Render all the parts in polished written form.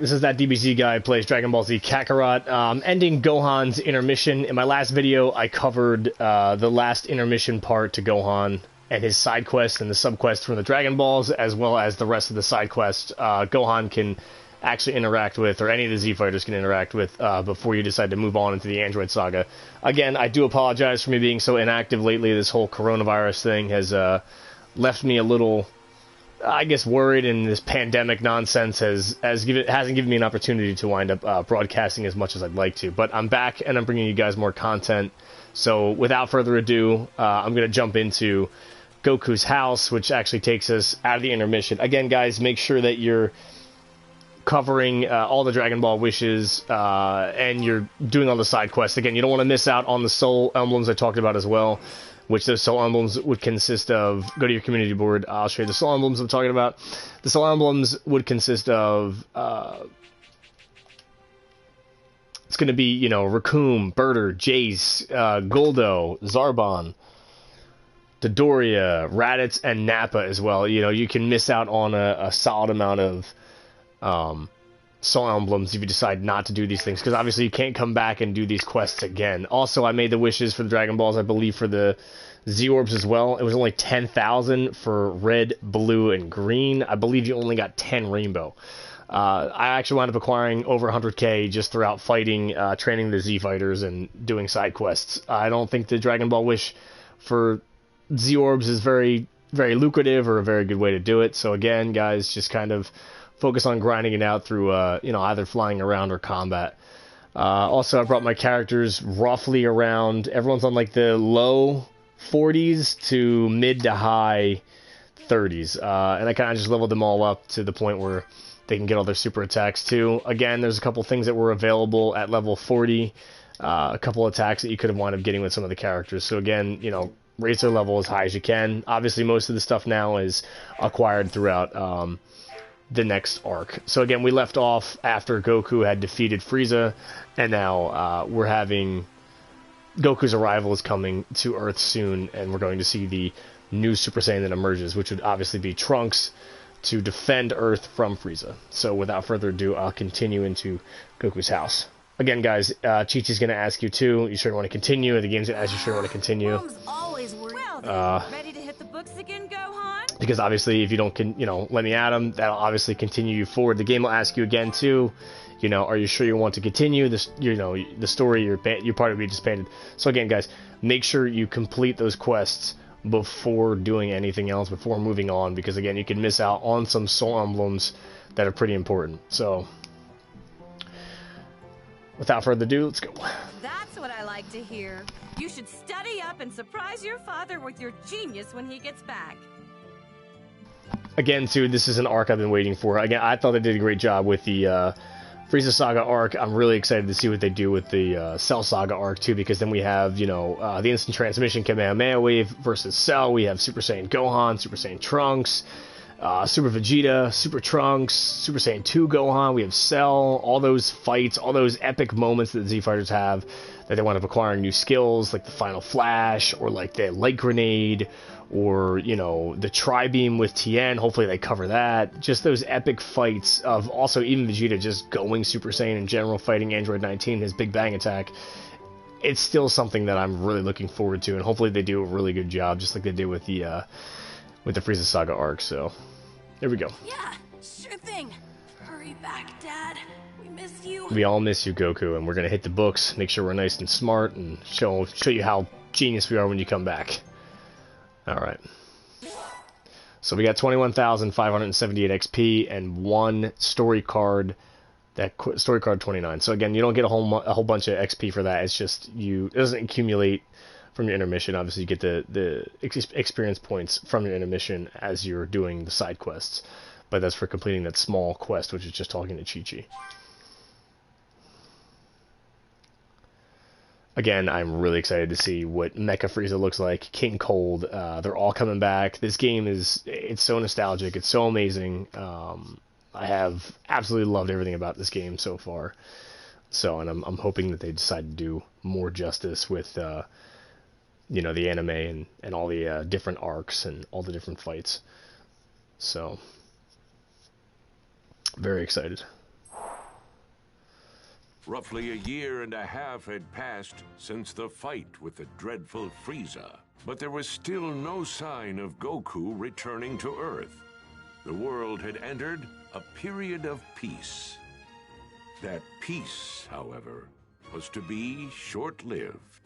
This is that DBZ guy who plays Dragon Ball Z Kakarot. Ending Gohan's intermission. In my last video, I covered the last intermission part to Gohan and his side quest and the subquest from the Dragon Balls, as well as the rest of the side quest Gohan can actually interact with, or any of the Z-Fighters can interact with, before you decide to move on into the Android Saga. Again, I do apologize for me being so inactive lately. This whole coronavirus thing has left me a little, I guess, worried, and this pandemic nonsense hasn't given me an opportunity to wind up broadcasting as much as I'd like to. But I'm back, and I'm bringing you guys more content. So without further ado, I'm going to jump into Goku's house, which actually takes us out of the intermission. Again, guys, make sure that you're covering all the Dragon Ball wishes, and you're doing all the side quests. Again, you don't want to miss out on the soul emblems I talked about as well, which those soul emblems would consist of. Go to your community board. I'll show you the soul emblems I'm talking about. The soul emblems would consist of, it's going to be, you know, Raccoon, Birder, Jace, Guldo, Zarbon, Dodoria, Raditz, and Nappa as well. You know, you can miss out on a solid amount of soul emblems if you decide not to do these things, because obviously you can't come back and do these quests again. Also, I made the wishes for the Dragon Balls, I believe, for the Z-Orbs as well. It was only 10,000 for red, blue, and green. I believe you only got 10 rainbow. I actually wound up acquiring over 100k just throughout fighting, training the Z-Fighters and doing side quests. I don't think the Dragon Ball wish for Z-Orbs is very, very lucrative or a very good way to do it. So again, guys, just kind of focus on grinding it out through, you know, either flying around or combat. Also, I brought my characters roughly around, everyone's on like the low 40s to mid to high 30s. And I kind of just leveled them all up to the point where they can get all their super attacks too. Again, there's a couple things that were available at level 40, a couple attacks that you could have wound up getting with some of the characters. So again, you know, raise their level as high as you can. Obviously, most of the stuff now is acquired throughout the next arc. So again, we left off after Goku had defeated Frieza, and now we're having Goku's arrival is coming to Earth soon, and we're going to see the new Super Saiyan that emerges, which would obviously be Trunks, to defend Earth from Frieza. So without further ado, I'll continue into Goku's house. Again, guys, Chi-Chi's going to ask you too. You sure want to continue? The game's going to ask you sure want to continue. Ready to hit the books again, Gohan? Because obviously, if you don't, you know, let me at him, that'll obviously continue you forward. The game will ask you again too. You know, are you sure you want to continue this? You know, the story, your part will be disbanded. So again, guys, make sure you complete those quests before doing anything else, before moving on, because again, you can miss out on some soul emblems that are pretty important. So, without further ado, let's go. That's what I like to hear. You should study up and surprise your father with your genius when he gets back. Again, too, this is an arc I've been waiting for. Again, I thought they did a great job with the Frieza Saga arc. I'm really excited to see what they do with the Cell Saga arc, too, because then we have, you know, the Instant Transmission Kamehameha Wave versus Cell. We have Super Saiyan Gohan, Super Saiyan Trunks, Super Vegeta, Super Trunks, Super Saiyan 2 Gohan. We have Cell, all those fights, all those epic moments that the Z-Fighters have, that they wind up acquiring new skills, like the Final Flash, or like the Light Grenade, or, you know, the Tri-Beam with Tien. Hopefully they cover that. Just those epic fights of also even Vegeta just going Super Saiyan in general, fighting Android 19, his Big Bang attack. It's still something that I'm really looking forward to, and hopefully they do a really good job, just like they did with the Frieza Saga arc. So, there we go. Yeah, sure thing. Hurry back, Dad. We miss you. We all miss you, Goku, and we're gonna hit the books, make sure we're nice and smart, and show you how genius we are when you come back. Alright. So we got 21,578 XP and one story card. That story card 29. So again, you don't get a whole bunch of XP for that. It's just it doesn't accumulate from your intermission. Obviously, you get the experience points from your intermission as you're doing the side quests. But that's for completing that small quest, which is just talking to Chi-Chi. Again, I'm really excited to see what Mecha Frieza looks like. King Cold, they're all coming back. This game it's so nostalgic. It's so amazing. I have absolutely loved everything about this game so far. So, and I'm hoping that they decide to do more justice with, you know, the anime and all the different arcs and all the different fights. So, very excited. Roughly a year and a half had passed since the fight with the dreadful Frieza, but there was still no sign of Goku returning to Earth. The world had entered a period of peace. That peace, however, was to be short-lived,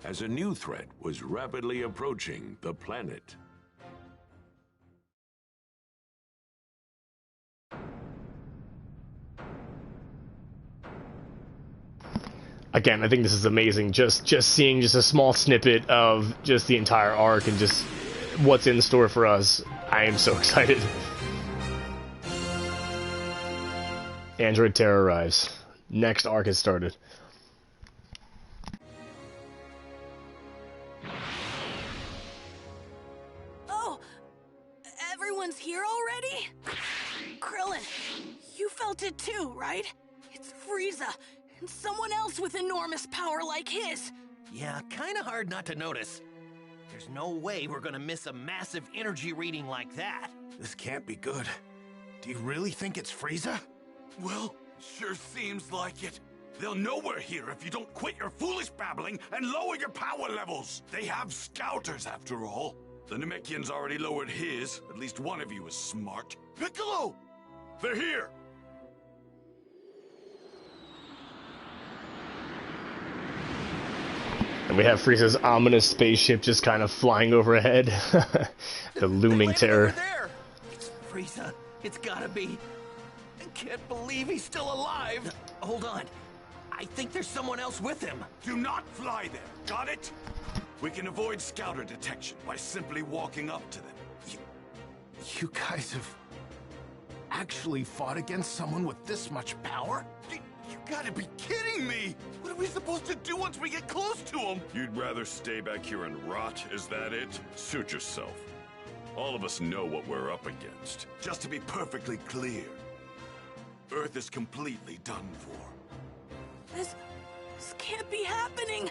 as a new threat was rapidly approaching the planet. Again, I think this is amazing. Just seeing just a small snippet of just the entire arc and just what's in store for us. I am so excited. Android Terror arrives. Next arc has started. Oh, everyone's here already? Krillin, you felt it too, right? It's Frieza, and someone else with enormous power like his. Yeah, kinda hard not to notice. There's no way we're gonna miss a massive energy reading like that. This can't be good. Do you really think it's Frieza? Well, sure seems like it. They'll know we're here if you don't quit your foolish babbling and lower your power levels. They have scouters, after all. The Namekian's already lowered his. At least one of you is smart. Piccolo! They're here! And we have Frieza's ominous spaceship just kind of flying overhead. The looming terror. There. It's Frieza. It's gotta be. I can't believe he's still alive. Hold on. I think there's someone else with him. Do not fly there, got it? We can avoid scouter detection by simply walking up to them. You guys have actually fought against someone with this much power? You gotta be kidding me! What are we supposed to do once we get close to him? You'd rather stay back here and rot, is that it? Suit yourself. All of us know what we're up against. Just to be perfectly clear, Earth is completely done for. This can't be happening.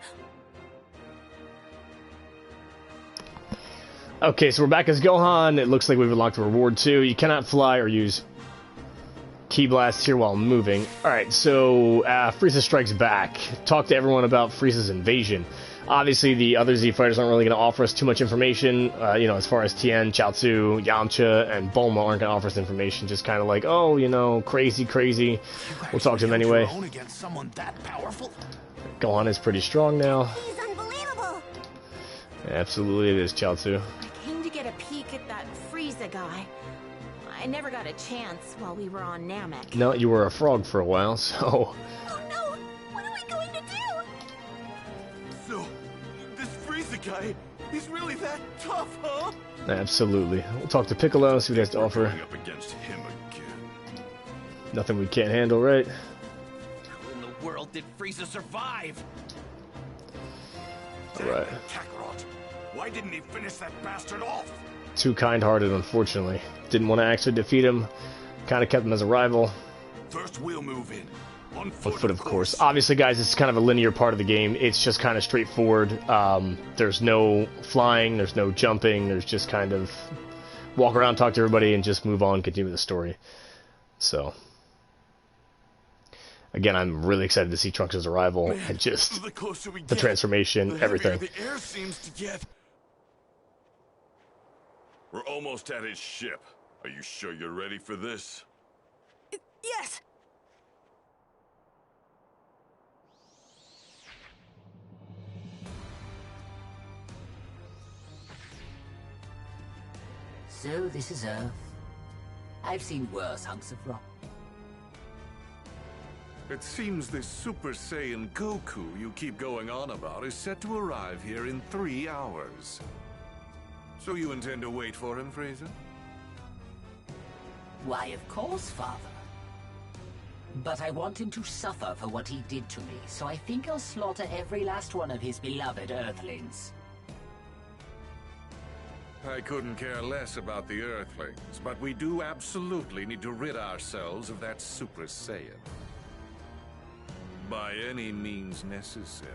Okay, so we're back as Gohan. It looks like we've unlocked the reward too. You cannot fly or use Ki Blast here while moving. Alright, so Frieza strikes back. Talk to everyone about Frieza's invasion. Obviously, the other Z-Fighters aren't really going to offer us too much information. You know, as far as Tien, Chaozu, Yamcha, and Bulma aren't going to offer us information. Just kind of like, oh, you know, crazy. We'll talk to him anyway. Against someone that powerful? Gohan is pretty strong now. He's unbelievable. Absolutely it is, Chaozu. I came to get a peek at that Frieza guy. I never got a chance while we were on Namek. No, you were a frog for a while, so... Oh no! What are we going to do? So, this Frieza guy, he's really that tough, huh? Absolutely. We'll talk to Piccolo, see what he has to offer. Going up against him again. Nothing we can't handle, right? How in the world did Frieza survive? Alright. Kakarot, why didn't he finish that bastard off? Too kind-hearted, unfortunately. Didn't want to actually defeat him. Kind of kept him as a rival. First we'll move in. On On foot, foot, of course. Obviously, guys, it's kind of a linear part of the game. It's just kind of straightforward. There's no flying, there's no jumping, there's just kind of walk around, talk to everybody, and just move on, continue the story. So, again, I'm really excited to see Trunks' arrival, and just the closer we the get, transformation, the heavier everything. the air seems to get. We're almost at his ship. Are you sure you're ready for this? Yes. So this is Earth. I've seen worse hunks of rock. It seems this Super Saiyan Goku you keep going on about is set to arrive here in 3 hours. So you intend to wait for him, Frieza? Why, of course, Father. But I want him to suffer for what he did to me, so I think I'll slaughter every last one of his beloved Earthlings. I couldn't care less about the Earthlings, but we do absolutely need to rid ourselves of that Super Saiyan. By any means necessary.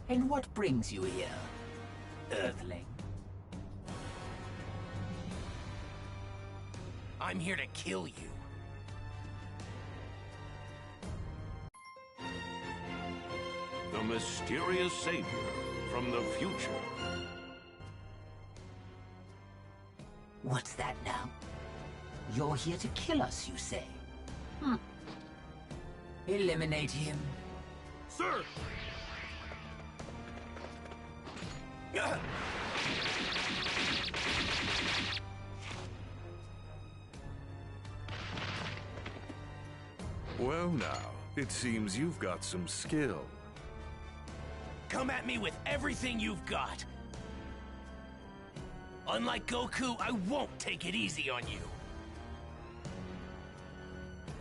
And what brings you here, Earthling? I'm here to kill you. The mysterious savior from the future. What's that now? You're here to kill us, you say? Eliminate him. Sir! Well now, it seems you've got some skill. Come at me with everything you've got. Unlike Goku, I won't take it easy on you.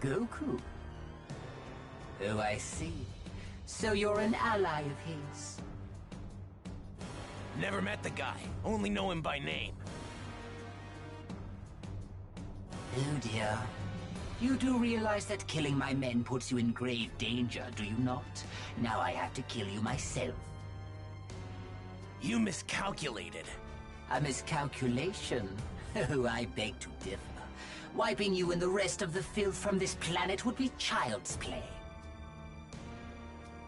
Goku? Oh, I see. So you're an ally of his. Never met the guy, only know him by name. Oh dear. You do realize that killing my men puts you in grave danger, do you not? Now I have to kill you myself. You miscalculated. A miscalculation? Oh, I beg to differ. Wiping you and the rest of the filth from this planet would be child's play.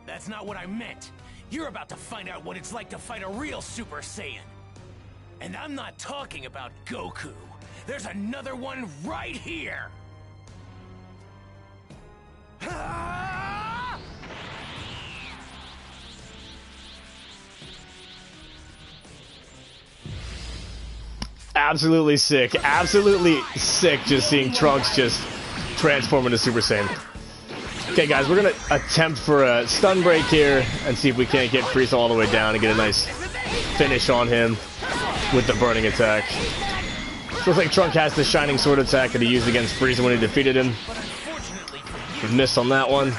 That's not what I meant. You're about to find out what it's like to fight a real Super Saiyan. And I'm not talking about Goku. There's another one right here! Absolutely sick. Absolutely sick just seeing Trunks just transform into Super Saiyan. Okay, guys, we're going to attempt for a stun break here and see if we can't get Frieza all the way down and get a nice finish on him with the burning attack. Looks like Trunks has the Shining Sword attack that he used against Frieza when he defeated him. He missed on that one.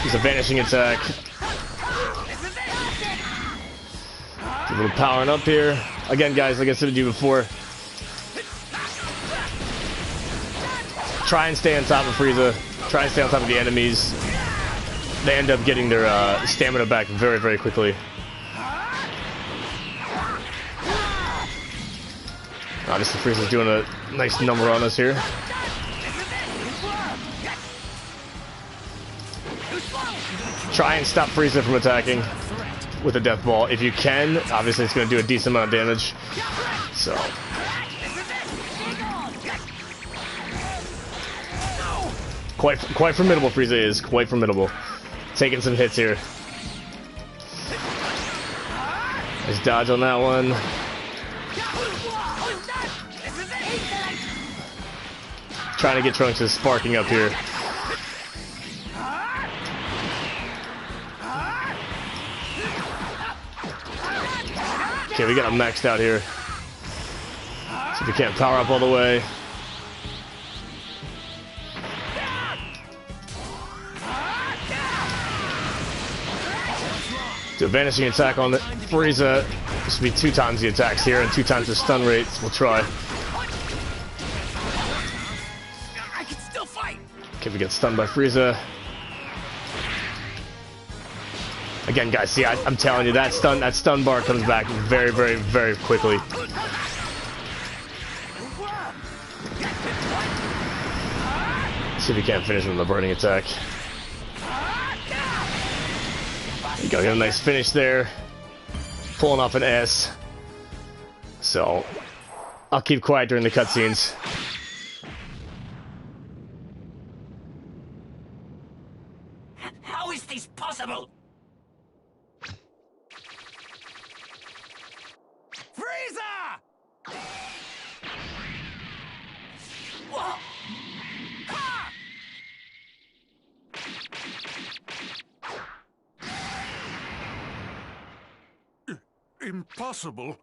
He's a vanishing attack. A little powering up here. Again, guys, like I said to you before, try and stay on top of Frieza. Try and stay on top of the enemies. They end up getting their stamina back very, very quickly. Obviously, Frieza's doing a nice number on us here. Try and stop Frieza from attacking with a death ball if you can. Obviously, it's going to do a decent amount of damage. So, quite formidable. Frieza is quite formidable. Taking some hits here. Nice dodge on that one. Trying to get Trunks is sparking up here. Okay, we got him maxed out here. So we can't power up all the way. Do a vanishing attack on the Frieza. This will be 2 times the attacks here and 2 times the stun rates. We'll try. I can still fight. Okay, we get stunned by Frieza. Again, guys, see, I'm telling you, that stun bar comes back very, very, very quickly. See if we can't finish him with a burning attack. There you go, get a nice finish there. Pulling off an S. So, I'll keep quiet during the cutscenes. How is this possible? Frieza! Whoa. Ha! Impossible.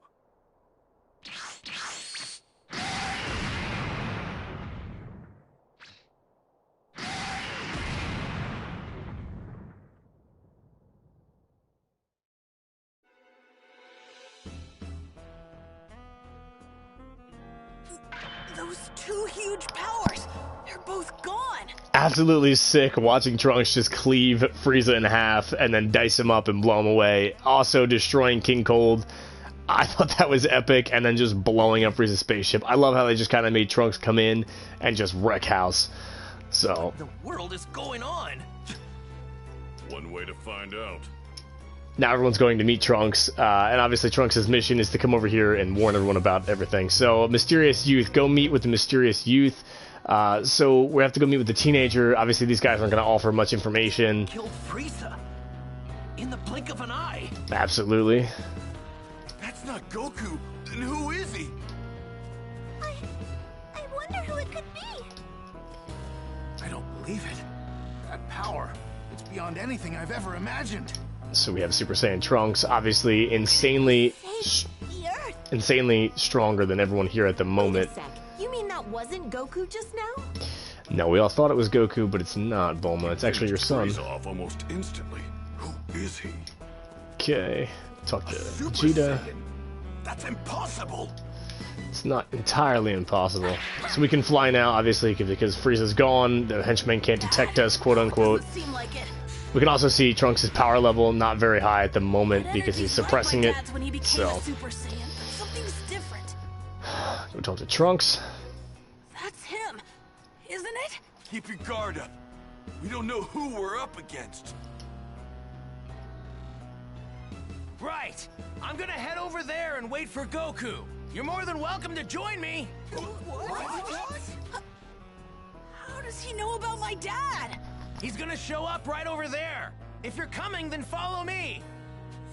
Those 2 huge powers, they're both gone. Absolutely sick watching Trunks just cleave Frieza in half and then dice him up and blow him away. Also destroying King Cold. I thought that was epic, and then just blowing up Frieza's spaceship. I love how they just kind of made Trunks come in and just wreck house. So What the world is going on? One way to find out. now everyone's going to meet Trunks, and obviously Trunks' mission is to come over here and warn everyone about everything. So, Mysterious Youth, go meet with the Mysterious Youth. So we have to go meet with the teenager. Obviously, these guys aren't going to offer much information. Killed Frieza in the blink of an eye. Absolutely. That's not Goku. Then who is he? I wonder who it could be. I don't believe it. That power, it's beyond anything I've ever imagined. So we have Super Saiyan Trunks, obviously insanely stronger than everyone here at the moment. Wait a sec. You mean that wasn't Goku just now? No, we all thought it was Goku, but it's not, Bulma. It's actually your son. Frieza off almost instantly. Who is he? Okay, talk to Super Vegeta. Saiyan? That's impossible. It's not entirely impossible. So we can fly now, obviously, because Frieza's gone. The henchmen can't detect us, quote unquote. Doesn't seem like it. We can also see Trunks' power level not very high at the moment because he's suppressing it. When he became So a Super Saiyan, but something's different. we talk to Trunks. That's him, isn't it? Keep your guard up. We don't know who we're up against. Right. I'm gonna head over there and wait for Goku. You're more than welcome to join me. How does he know about my dad? He's gonna show up right over there. If you're coming, then follow me.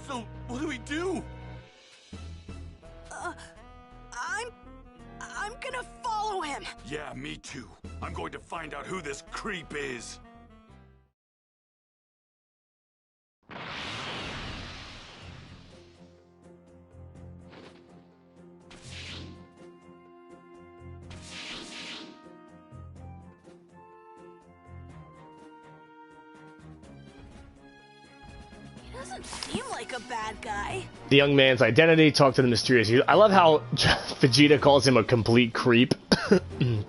So, what do we do? I'm gonna follow him. Yeah, me too. I'm going to find out who this creep is. He doesn't seem like a bad guy. The young man's identity, talk to the Mysterious Youth. I love how Vegeta calls him a complete creep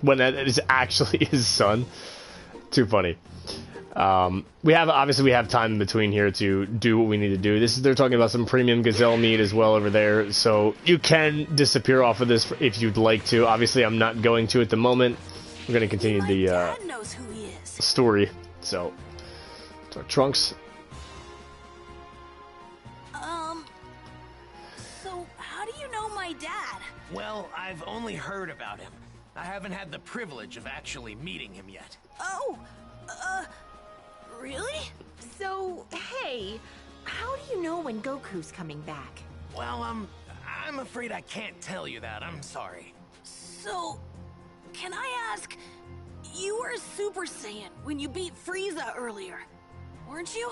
when that is actually his son. Too funny. We have time in between here to do what we need to do. They're talking about some premium gazelle meat as well over there, so you can disappear off of this if you'd like to. Obviously, I'm not going to at the moment. We're going to continue the Dad knows who he is. story. So, Trunks. So how do you know my dad? Well, I've only heard about him. I haven't had the privilege of actually meeting him yet. Oh, really? So, hey, how do you know when Goku's coming back? Well, I'm afraid I can't tell you that. I'm sorry. So, can I ask, you were a Super Saiyan when you beat Frieza earlier, weren't you?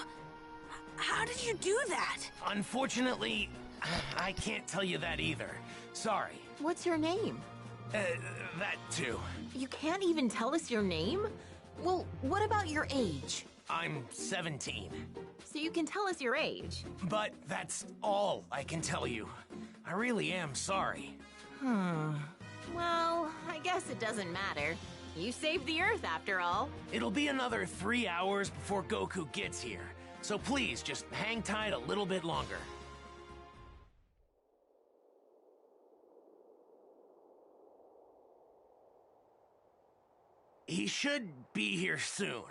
How did you do that? Unfortunately, I can't tell you that either. Sorry. What's your name? That too. You can't even tell us your name? Well, what about your age? I'm 17. So you can tell us your age. But that's all I can tell you. I really am sorry. Well, I guess it doesn't matter. You saved the Earth after all. It'll be another 3 hours before Goku gets here. So please, just hang tight a little bit longer. He should be here soon.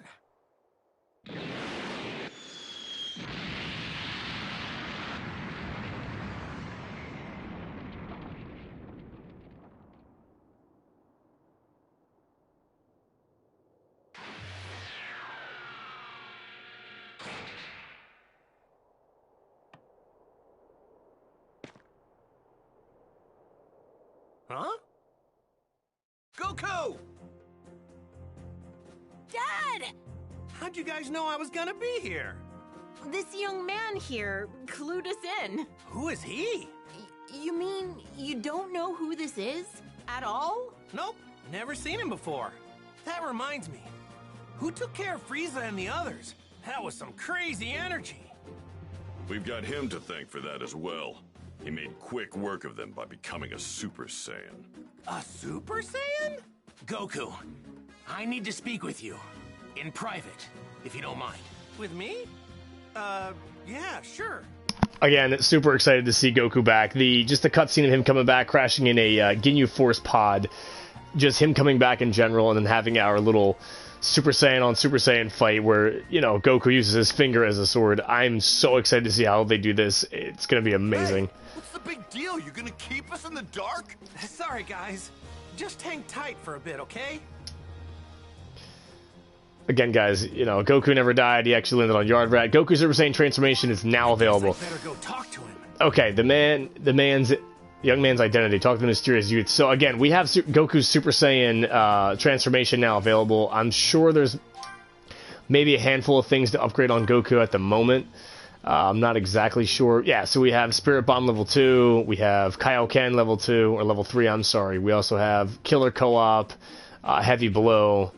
Huh? Goku! Dad! How'd you guys know I was gonna be here? This young man here clued us in. Who is he? You mean you don't know who this is? At all? Nope, never seen him before. That reminds me. Who took care of Frieza and the others? That was some crazy energy. We've got him to thank for that as well. He made quick work of them by becoming a Super Saiyan. A Super Saiyan? Goku, I need to speak with you. In private, if you don't mind. With me? Yeah, sure. again, super excited to see Goku back. Just the cutscene of him coming back, crashing in a Ginyu Force pod, just him coming back in general, and then having our little Super Saiyan on Super Saiyan fight where, you know, Goku uses his finger as a sword. I'm so excited to see how they do this. It's gonna be amazing. Hey, what's the big deal? You gonna keep us in the dark? Sorry, guys. Just hang tight for a bit, okay? Again, guys, you know, Goku never died. He actually landed on Yard Rat. Goku Super Saiyan Transformation is now available. I better go talk to him. Okay, the young man's identity. Talk to the mysterious youth. So again, we have Goku's Super Saiyan Transformation now available. I'm sure there's maybe a handful of things to upgrade on Goku at the moment. I'm not exactly sure. Yeah, so we have Spirit Bomb level 2. We have Kaioken level 2, or level 3, I'm sorry. We also have Killer Co-op, Heavy Blow,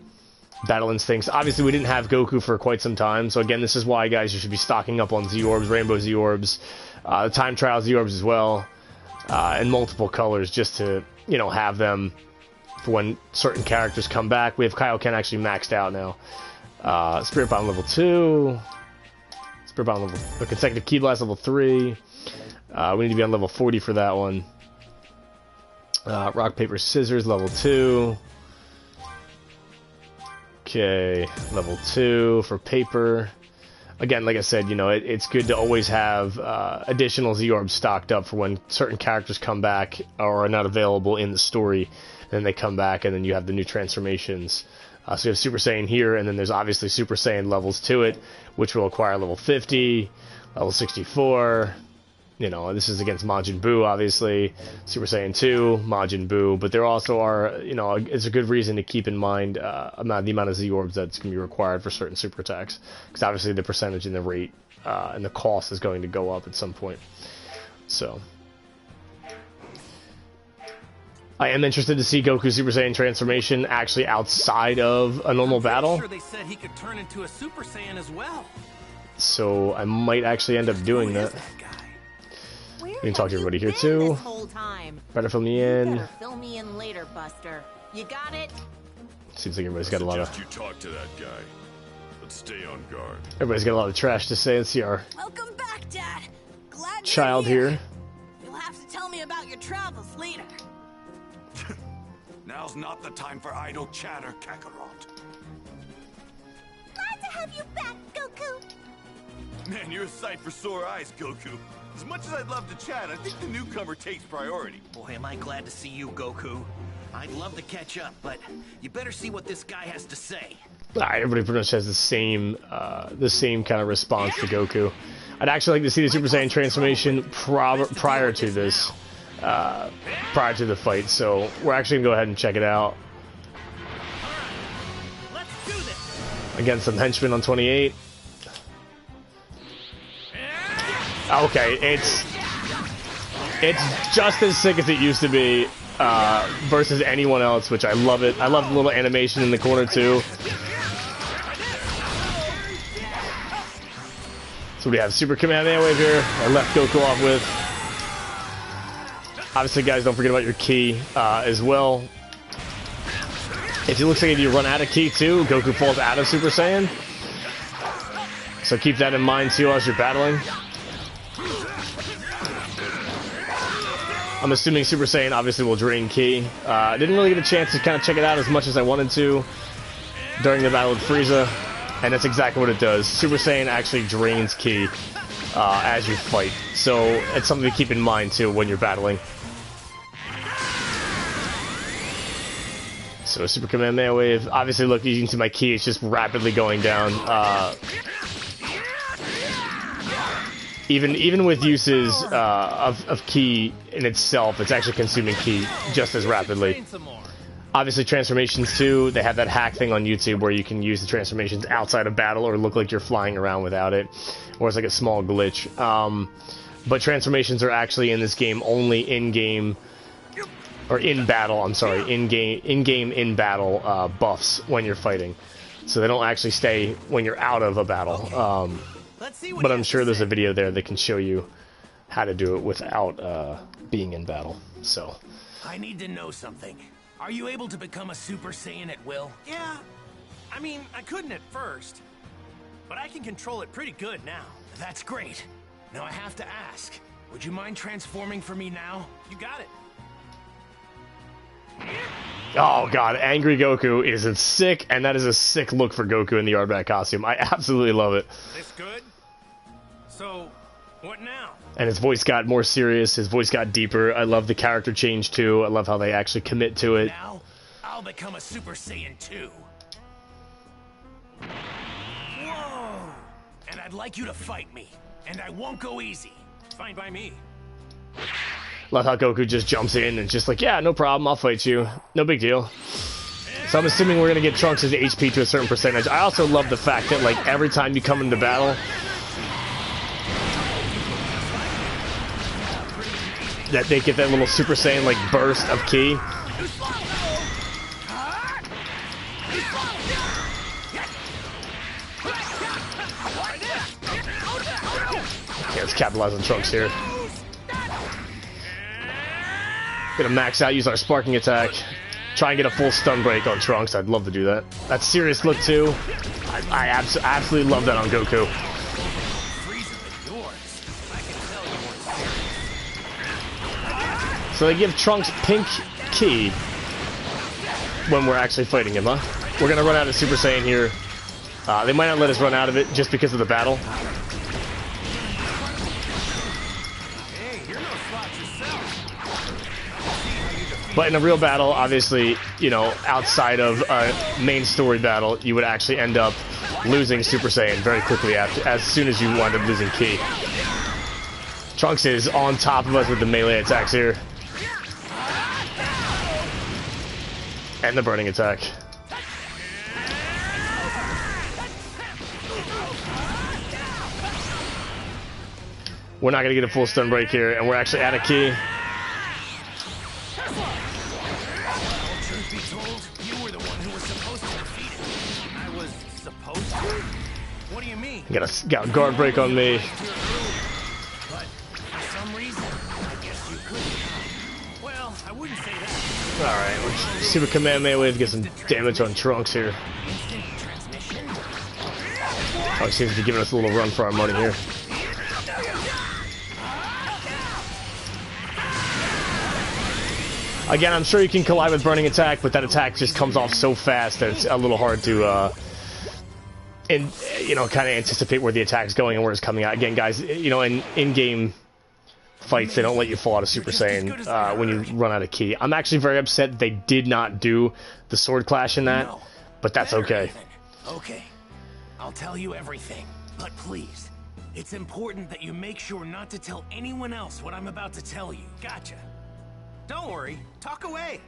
Battle Instincts. Obviously, we didn't have Goku for quite some time. So again, this is why, guys, you should be stocking up on Z-Orbs, Rainbow Z-Orbs, the Time Trial Z-Orbs as well. In multiple colors, just to, you know, have them for when certain characters come back. We have Kaioken actually maxed out now. Spirit Bomb level 2. Spirit Bomb level... Consecutive Ki Blast level 3. We need to be on level 40 for that one. Rock, Paper, Scissors level 2. Okay, level 2 for Paper. Again, like I said, you know, it's good to always have additional Z-Orbs stocked up for when certain characters come back or are not available in the story. Then they come back, and then you have the new transformations. So you have Super Saiyan here, and then there's obviously Super Saiyan levels to it, which will acquire level 50, level 64. You know, this is against Majin Buu, obviously. Super Saiyan 2, Majin Buu. But there also are, you know, it's a good reason to keep in mind the amount of Z-Orbs that's going to be required for certain super attacks. Because obviously the percentage and the rate and the cost is going to go up at some point. So I am interested to see Goku Super Saiyan Transformation actually outside of a normal battle. Sure, they said he could turn into a Super Saiyan as well. So I might actually end up doing that. We can talk to everybody here too. Better fill me in. Better fill me in later, Buster. You got it? Seems like everybody's got a lot of. You talk to that guy, but stay on guard. Everybody's got a lot of trash to say. Let's see our Welcome back, Dad. Glad child you're here. You'll have to tell me about your travels later. Now's not the time for idle chatter, Kakarot. Glad to have you back, Goku. Man, you're a sight for sore eyes, Goku. As much as I'd love to chat, I think the newcomer takes priority. Boy, am I glad to see you, Goku. I'd love to catch up, but you better see what this guy has to say. Everybody pretty much has the same kind of response to Goku. I'd actually like to see the Super Saiyan Transformation prior to this, prior to the fight. So we're actually gonna go ahead and check it out. Let's do this. Against some henchmen on 28. Okay, it's just as sick as it used to be versus anyone else, which I love it. I love the little animation in the corner too. So we have Super Kamehameha Wave here. I left Goku off with. Obviously, guys, don't forget about your ki as well. It looks like if you run out of ki too, Goku falls out of Super Saiyan. So keep that in mind too as you're battling. I'm assuming Super Saiyan obviously will drain ki. I didn't really get a chance to kind of check it out as much as I wanted to during the battle with Frieza, and that's exactly what it does. Super Saiyan actually drains ki as you fight, so it's something to keep in mind too when you're battling. So Super Kamehameha Wave. Obviously, look, you can see my ki is just rapidly going down. Even with uses of ki in itself, it's actually consuming ki just as rapidly. Obviously, transformations too, they have that hack thing on YouTube where you can use the transformations outside of battle or look like you're flying around without it, or it's like a small glitch. But transformations are actually in this game only in-game, or in battle, I'm sorry, in-game, in-battle buffs when you're fighting. So they don't actually stay when you're out of a battle. But I'm sure there's a video there that can show you how to do it without being in battle. So I need to know something. Are you able to become a Super Saiyan at will? Yeah. I mean, I couldn't at first, but I can control it pretty good now. That's great. Now I have to ask, would you mind transforming for me now? You got it. Oh god, Angry Goku is sick, and that is a sick look for Goku in the Yardback costume. I absolutely love it. This good? So, what now? And his voice got more serious, his voice got deeper. I love the character change too. I love how they actually commit to it. Now, I'll become a Super Saiyan 2. Whoa! And I'd like you to fight me. And I won't go easy. Fine by me. Love how Goku just jumps in and just like, yeah, no problem, I'll fight you. No big deal. So I'm assuming we're going to get Trunks' HP to a certain percentage. I also love the fact that, like, every time you come into battle, that they get that little Super Saiyan, like, burst of ki. Yeah, let's capitalize on Trunks here. Gonna max out, use our sparking attack. Try and get a full stun break on Trunks. I'd love to do that. That serious look too. I absolutely love that on Goku. So they give Trunks pink ki when we're actually fighting him, huh? We're gonna run out of Super Saiyan here. They might not let us run out of it just because of the battle. But in a real battle, obviously, you know, outside of a main story battle, you would actually end up losing Super Saiyan very quickly as soon as you wind up losing ki. Trunks is on top of us with the melee attacks here. And the burning attack. We're not going to get a full stun break here, and we're actually out of ki. What do you mean? Got a guard break on me. But for some reason, I guess you could. Well, I wouldn't say that. Alright, let's Super Kamehameha Wave, get some damage on Trunks here. Oh, he seems to be giving us a little run for our money here. Again, I'm sure you can collide with Burning Attack, but that attack just comes off so fast that it's a little hard to, and you know, kind of anticipate where the attack's going and where it's coming out. Again, guys, you know, in-game fights, they don't let you fall out of Super Saiyan when you run out of ki. I'm actually very upset they did not do the sword clash in that, but that's okay. Okay, I'll tell you everything, but please, it's important that you make sure not to tell anyone else what I'm about to tell you. Gotcha. Don't worry, talk away.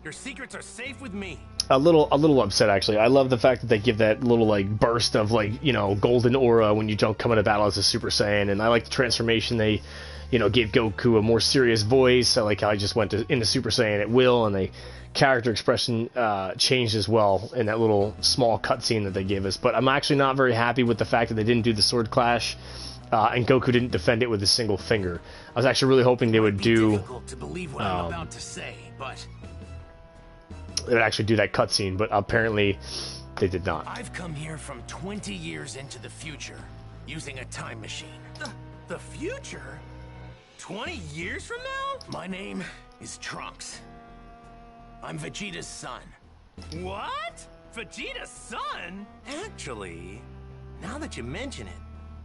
Your secrets are safe with me. A little upset actually. I love the fact that they give that little like burst of like, you know, golden aura when you come into battle as a Super Saiyan, and I like the transformation they, you know, gave Goku a more serious voice. I like how I just went into Super Saiyan at will, and the character expression changed as well in that little small cutscene that they gave us. But I'm actually not very happy with the fact that they didn't do the sword clash. And Goku didn't defend it with a single finger. I was actually really hoping they would do. Difficult to believe what I'm about to say, but they would actually do that cutscene, but apparently they did not. I've come here from 20 years into the future, using a time machine. The future? 20 years from now? My name is Trunks. I'm Vegeta's son. What? Vegeta's son? Actually, now that you mention it,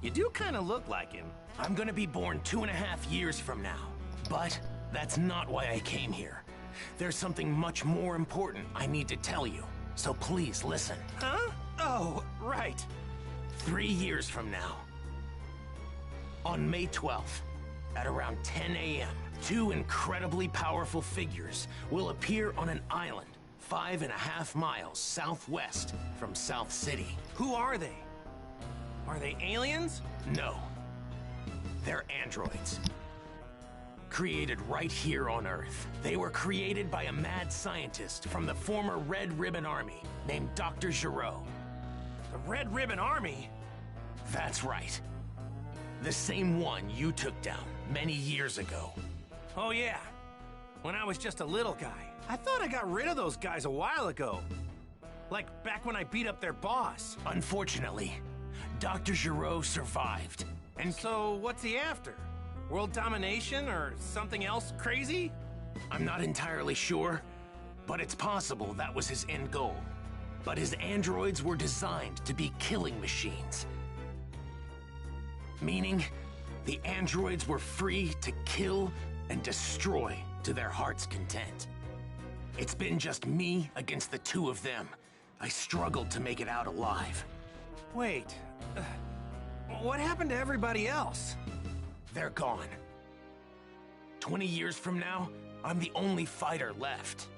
you do kind of look like him. I'm gonna be born 2.5 years from now. But that's not why I came here. There's something much more important I need to tell you. So please listen. Huh? Oh, right. 3 years from now, on May 12th, at around 10 a.m., 2 incredibly powerful figures will appear on an island 5.5 miles southwest from South City. Who are they? Are they aliens? No. They're androids. Created right here on Earth. They were created by a mad scientist from the former Red Ribbon Army named Dr. Gero. The Red Ribbon Army? That's right. The same one you took down many years ago. Oh yeah, when I was just a little guy. I thought I got rid of those guys a while ago. Like back when I beat up their boss. Unfortunately, Dr. Gero survived, And so, what's he after? World domination or something else crazy? I'm not entirely sure, but it's possible that was his end goal. But his androids were designed to be killing machines. Meaning, the androids were free to kill and destroy to their heart's content. It's been just me against the two of them. I struggled to make it out alive. Wait, what happened to everybody else? They're gone. 20 years from now, I'm the only fighter left.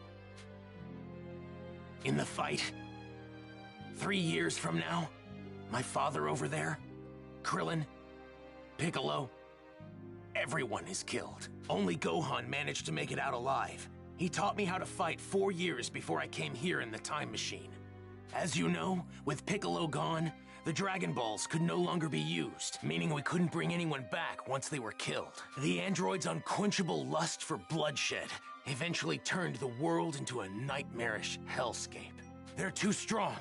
In the fight, 3 years from now, my father over there, Krillin, Piccolo, everyone is killed. Only Gohan managed to make it out alive. He taught me how to fight 4 years before I came here in the time machine. As you know, with Piccolo gone, the Dragon Balls could no longer be used, meaning we couldn't bring anyone back once they were killed. The android's unquenchable lust for bloodshed eventually turned the world into a nightmarish hellscape. They're too strong.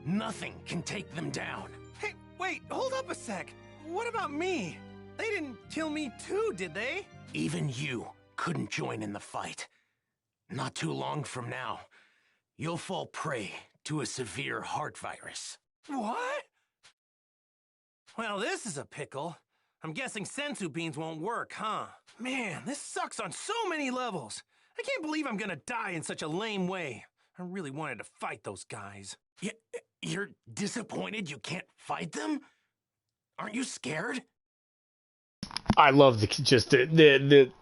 Nothing can take them down. Hey, wait, hold up a sec. What about me? They didn't kill me too, did they? Even you couldn't join in the fight. Not too long from now, you'll fall prey to a severe heart virus. What? Well, this is a pickle. I'm guessing senzu beans won't work, huh? Man, this sucks on so many levels. I can't believe I'm gonna die in such a lame way. I really wanted to fight those guys. You're disappointed you can't fight them? Aren't you scared? I love the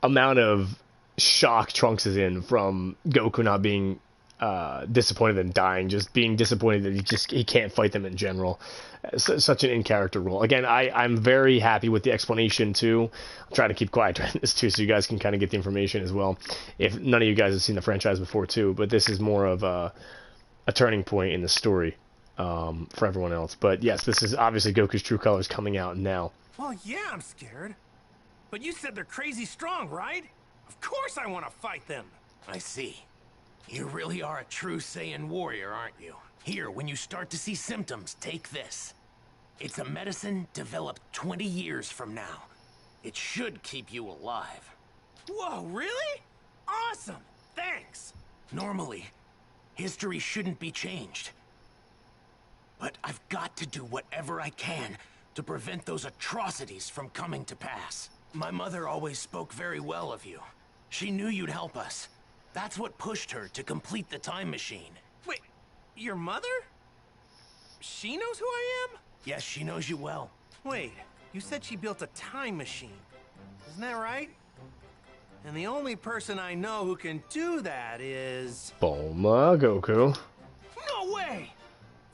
amount of shock Trunks is in from Goku not being disappointed and dying, just being disappointed that he can't fight them in general. Such an in-character role. Again, I'm very happy with the explanation too. I'll try to keep quiet during this too, so you guys can kind of get the information as well. If none of you guys have seen the franchise before too, but this is more of a turning point in the story for everyone else. But yes, this is obviously Goku's true colors coming out now. Well, yeah, I'm scared. But you said they're crazy strong, right? Of course I want to fight them. I see. You really are a true Saiyan warrior, aren't you? Here, when you start to see symptoms, take this. It's a medicine developed 20 years from now. It should keep you alive. Whoa, really? Awesome! Thanks! Normally, history shouldn't be changed. But I've got to do whatever I can to prevent those atrocities from coming to pass. My mother always spoke very well of you. She knew you'd help us. That's what pushed her to complete the time machine. Wait, your mother? She knows who I am? Yes, she knows you well. Wait, you said she built a time machine. Isn't that right? And the only person I know who can do that is... Bulma, Goku. No way!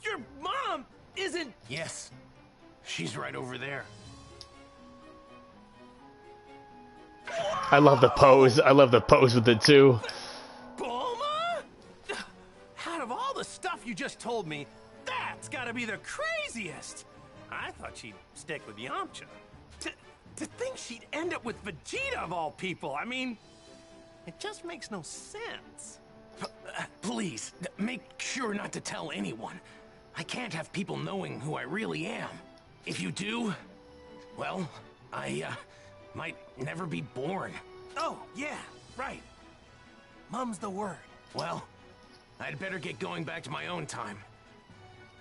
Your mom isn't... Yes, she's right over there. I love the pose. I love the pose with the two. Bulma? Out of all the stuff you just told me, that's gotta be the craziest. I thought she'd stick with Yamcha. To think she'd end up with Vegeta of all people, I mean, it just makes no sense. Please, make sure not to tell anyone. I can't have people knowing who I really am. If you do, well, I, might never be born. Oh, yeah, right. Mum's the word. Well, I'd better get going back to my own time.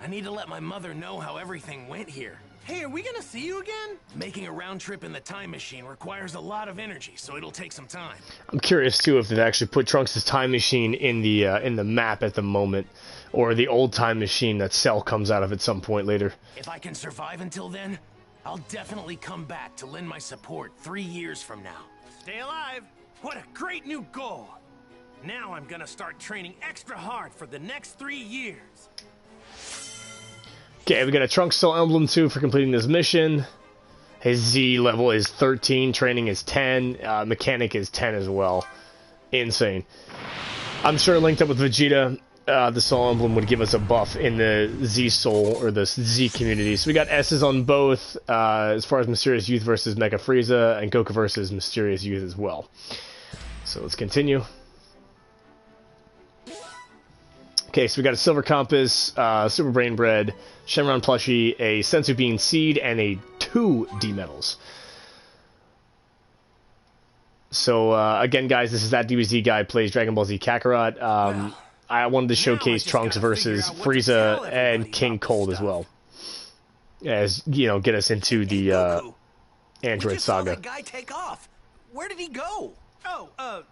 I need to let my mother know how everything went here. Hey, are we gonna see you again? Making a round trip in the time machine requires a lot of energy, so it'll take some time. I'm curious too if they've actually put Trunks' time machine in the map at the moment, or the old time machine that Cell comes out of at some point later. If I can survive until then, I'll definitely come back to lend my support 3 years from now. Stay alive! What a great new goal! Now I'm gonna start training extra hard for the next 3 years. Okay, we got a Trunks Soul Emblem too for completing this mission. His Z level is 13, training is 10, mechanic is 10 as well. Insane. I'm sure linked up with Vegeta, the Soul Emblem would give us a buff in the Z Soul, or the Z community. So we got S's on both, as far as Mysterious Youth versus Mecha Frieza, and Goku versus Mysterious Youth as well. So let's continue. Okay, so we got a Silver Compass, Super Brain Bread, Shenron Plushie, a Sensu Bean Seed, and a 2 D-Metals. So, again, guys, this is ThatDBZ guy, plays Dragon Ball Z Kakarot. I wanted to showcase Trunks versus Frieza and King Cold as well. As, you know, get us into the Android Saga. That guy take off. Where did he go? Oh,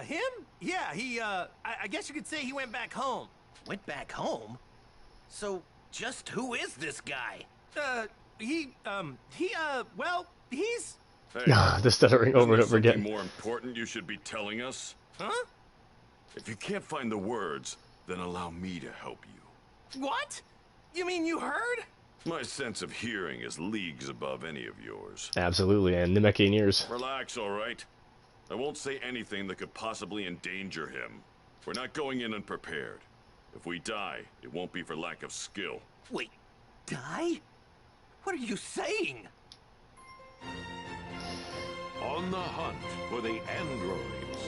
him? Yeah, I guess you could say he went back home. Went back home? So, just who is this guy? Well, he's... Hey, the stuttering over and over again. Something more important you should be telling us? Huh? If you can't find the words, then allow me to help you. What? You mean you heard? My sense of hearing is leagues above any of yours. Absolutely, and Namekian ears. Relax, all right? I won't say anything that could possibly endanger him. We're not going in unprepared. If we die, it won't be for lack of skill. Wait, die? What are you saying? On the hunt for the androids.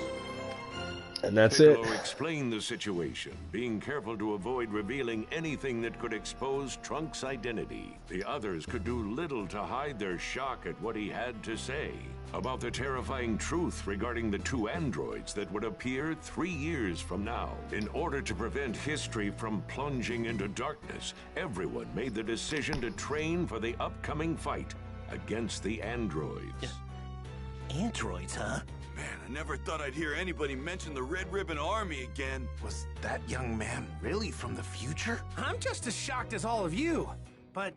And that's it. Piccolo explained the situation, being careful to avoid revealing anything that could expose Trunks' identity. The others could do little to hide their shock at what he had to say about the terrifying truth regarding the 2 androids that would appear 3 years from now. In order to prevent history from plunging into darkness, everyone made the decision to train for the upcoming fight against the androids. Androids, huh? Man, I never thought I'd hear anybody mention the Red Ribbon Army again. Was that young man really from the future? I'm just as shocked as all of you, but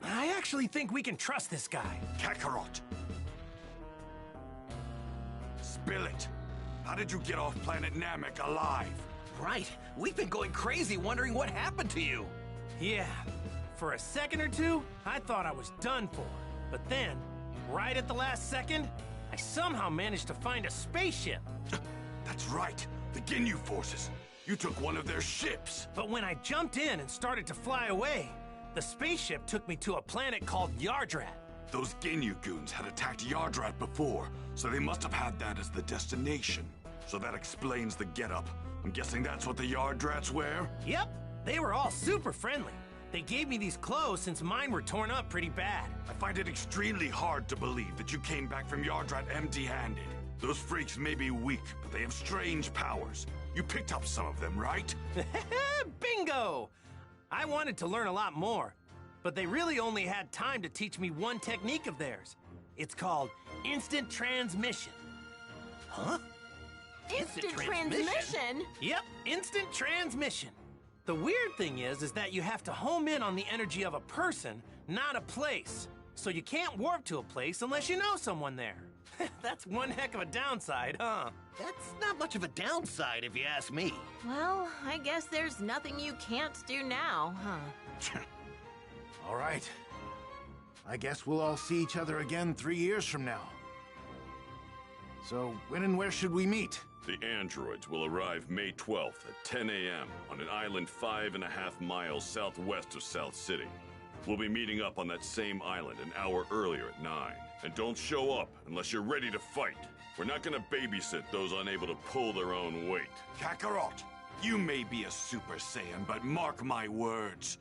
I actually think we can trust this guy. Kakarot. Spill it. How did you get off planet Namek alive? Right, we've been going crazy wondering what happened to you. Yeah, for a second or two, I thought I was done for. But then, right at the last second, I somehow managed to find a spaceship. That's right, the Ginyu forces. You took one of their ships. But when I jumped in and started to fly away, the spaceship took me to a planet called Yardrat. Those Ginyu goons had attacked Yardrat before, so they must have had that as the destination. So that explains the getup. I'm guessing that's what the Yardrats wear? Yep, they were all super friendly. They gave me these clothes since mine were torn up pretty bad. I find it extremely hard to believe that you came back from Yardrat empty-handed. Those freaks may be weak, but they have strange powers. You picked up some of them, right? Bingo! I wanted to learn a lot more, but they really only had time to teach me one technique of theirs. It's called instant transmission. Huh? Instant transmission? Yep, instant transmission. The weird thing is that you have to home in on the energy of a person, not a place. So you can't warp to a place unless you know someone there. That's one heck of a downside, huh? That's not much of a downside if you ask me. Well, I guess there's nothing you can't do now, huh? All right. I guess we'll all see each other again 3 years from now. So, when and where should we meet? The androids will arrive May 12th at 10 a.m. on an island 5.5 miles southwest of South City. We'll be meeting up on that same island an hour earlier at 9. And don't show up unless you're ready to fight. We're not gonna babysit those unable to pull their own weight. Kakarot, you may be a Super Saiyan, but mark my words.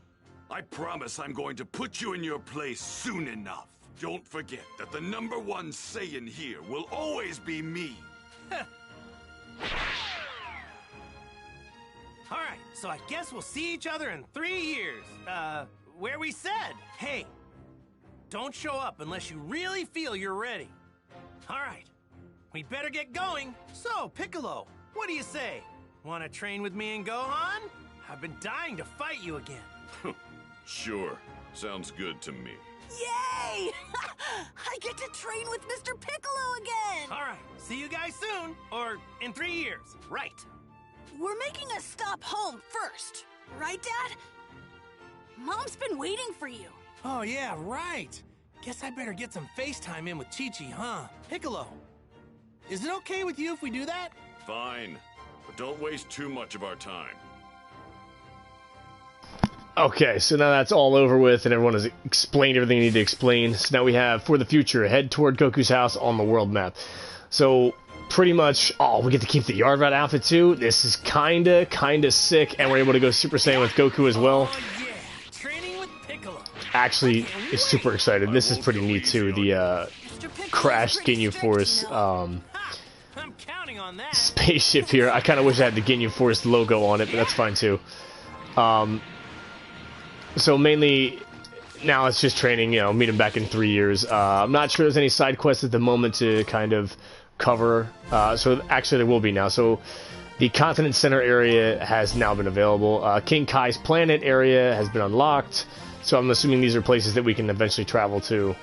I promise I'm going to put you in your place soon enough. Don't forget that the #1 Saiyan here will always be me. Alright, so I guess we'll see each other in 3 years. Where we said. Hey, don't show up unless you really feel you're ready. Alright, we'd better get going. So, Piccolo, what do you say? Wanna train with me and Gohan? I've been dying to fight you again. Sure, sounds good to me. Yay! I get to train with Mr. Piccolo again! Alright, see you guys soon. Or in 3 years. Right. We're making a stop home first, right, Dad? Mom's been waiting for you. Oh, yeah, right. Guess I better get some FaceTime in with Chi-Chi, huh? Piccolo, is it okay with you if we do that? Fine, but don't waste too much of our time. Okay, so now that's all over with, and everyone has explained everything they need to explain. So now we have, for the future, head toward Goku's house on the world map. So, pretty much... Oh, we get to keep the Yard Rat outfit too. This is kinda sick, and we're able to go Super Saiyan with Goku as well. Oh, yeah. Training with Piccolo. Actually, is super excited. This is pretty neat too. The crashed Ginyu Force I'm counting on that. spaceship here. I kind of wish I had the Ginyu Force logo on it, but that's fine too. So mainly now it's just training, you know, meet him back in 3 years. I'm not sure there's any side quests at the moment to kind of cover. So actually there will be now. So the Continent Center area has now been available. King Kai's planet area has been unlocked. So I'm assuming these are places that we can eventually travel to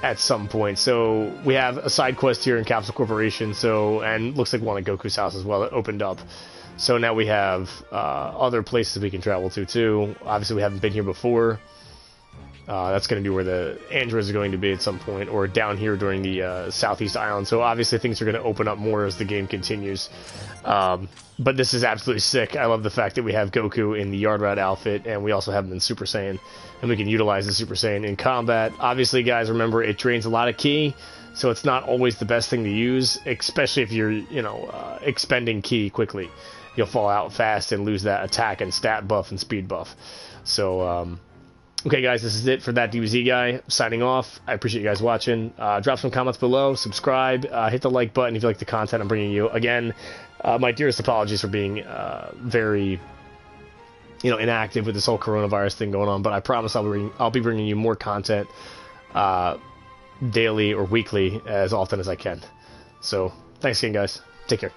at some point. So we have a side quest here in Capsule Corporation. So, and looks like one at Goku's house as well that opened up. So now we have other places we can travel to too. Obviously we haven't been here before. That's going to be where the androids are going to be at some point, or down here during the Southeast Island. So obviously things are going to open up more as the game continues. But this is absolutely sick. I love the fact that we have Goku in the Yard Rat outfit, and we also have him in Super Saiyan, and we can utilize the Super Saiyan in combat. Obviously, guys, remember, it drains a lot of ki, so it's not always the best thing to use, especially if you're, you know, expending ki quickly. You'll fall out fast and lose that attack and stat buff and speed buff. So, okay, guys, this is it for ThatDBZ guy. Signing off. I appreciate you guys watching. Drop some comments below. Subscribe. Hit the like button if you like the content I'm bringing you. Again, my dearest apologies for being very, you know, inactive with this whole coronavirus thing going on. But I promise I'll be bringing you more content daily or weekly as often as I can. So, thanks again, guys. Take care.